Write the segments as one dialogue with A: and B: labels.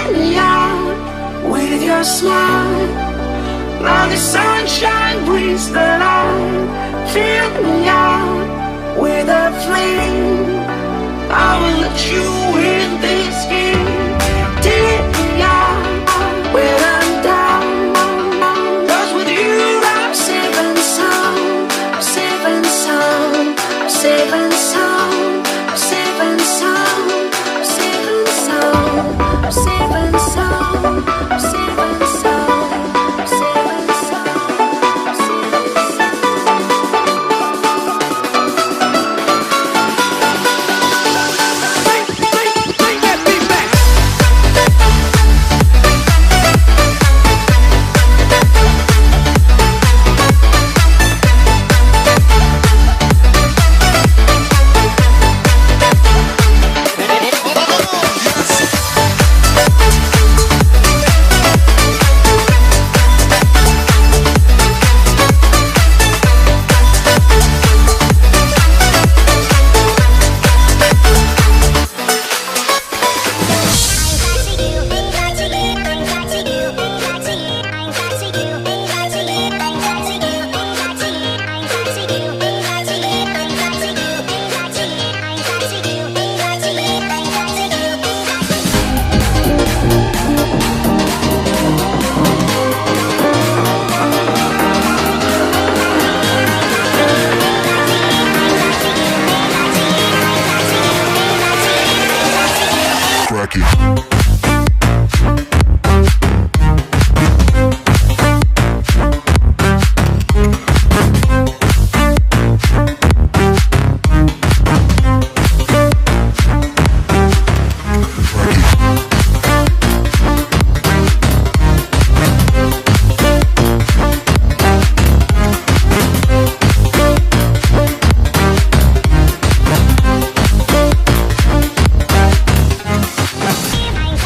A: let me out with your smile. Now the sunshine brings the light. Fill me out with a flame. I will let you in this game. Take me out when I'm down. 'Cause with you I'm safe and sound. I'm safe and sound. I'm safe and sound. I'm safe and sound. I'm safe and sound. I'm safe and sound. I'm safe and sound. I'm safe and sound. I'm safe and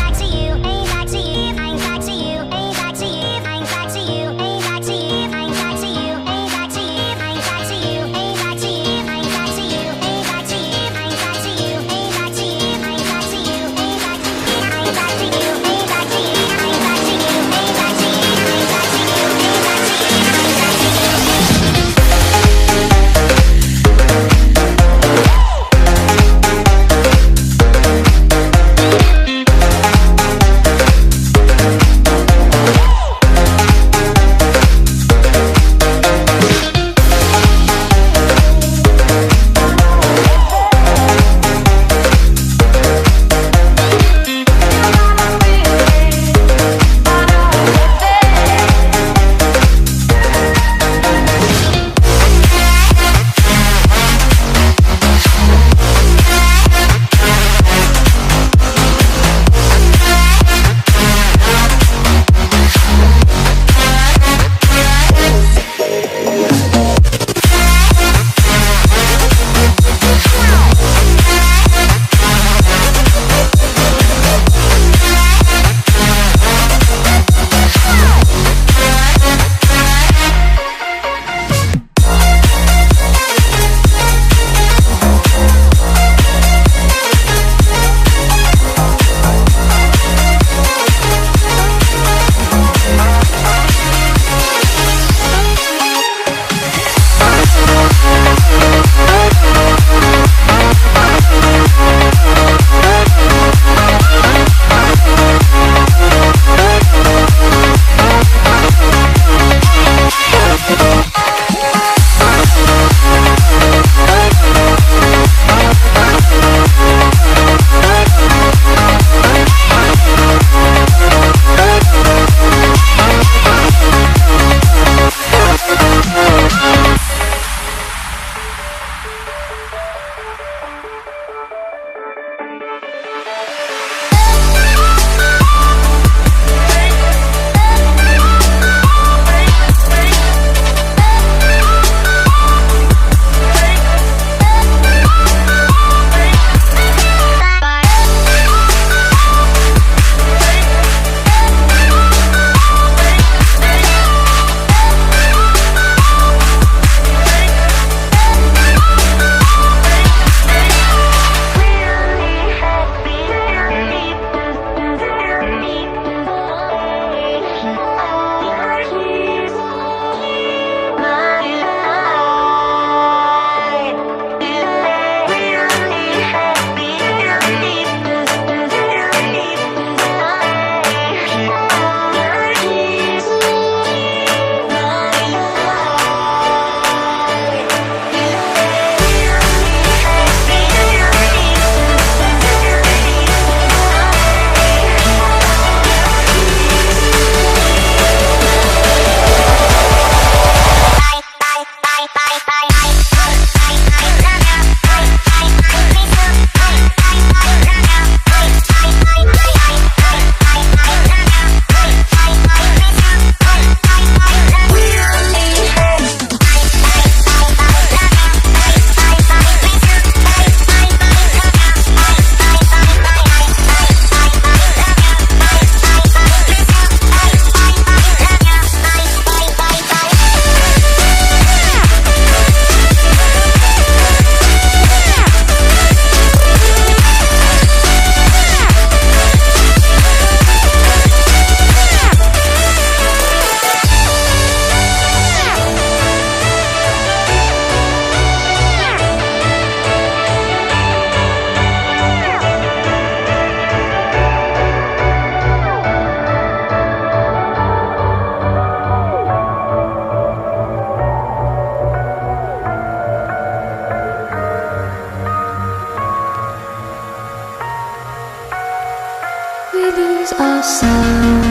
B: We lose ourselves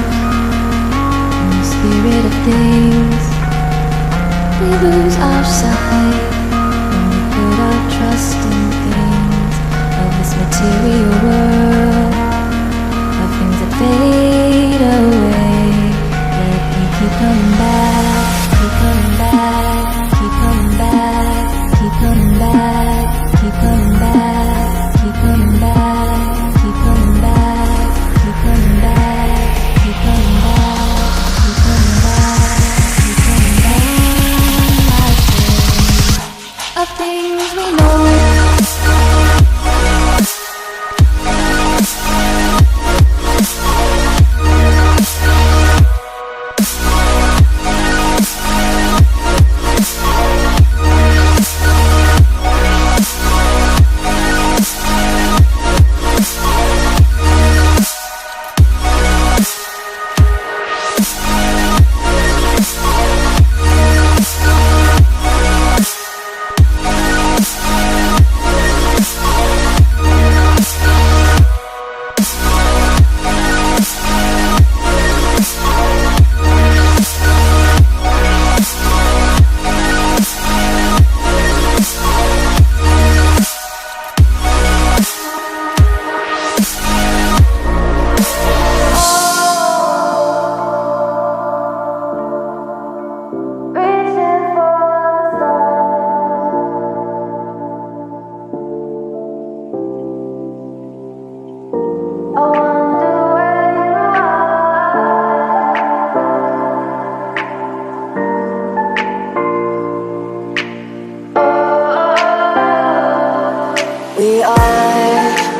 B: in the spirit of things. We lose our sight when we put our trust in things of this material world, of things that fade away. Yet we keep coming back, keep coming back, keep coming back, keep coming back, keep coming back, keep coming back, keep coming back, keep coming back, keep coming back, keep coming back, keep coming back. Of things we know.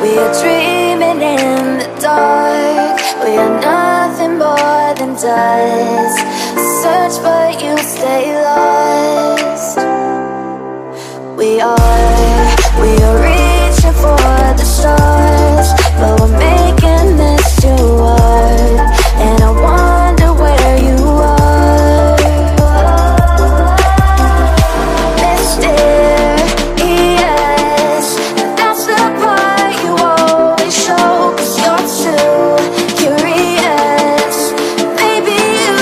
B: We are dreaming in the dark. We are nothing more than dust. Search but you stay lost. We are reaching for the stars, but we're making this too hard. And I wonder where you are, mysterious. That's the part you always show, 'cause you're too curious. Maybe you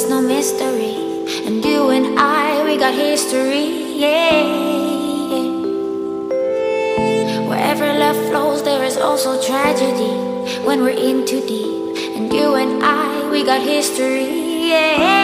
B: it's no mystery. And you and I, we got history, yeah. Wherever love flows, there is also tragedy when we're in too deep. And you and I, we got history, yeah.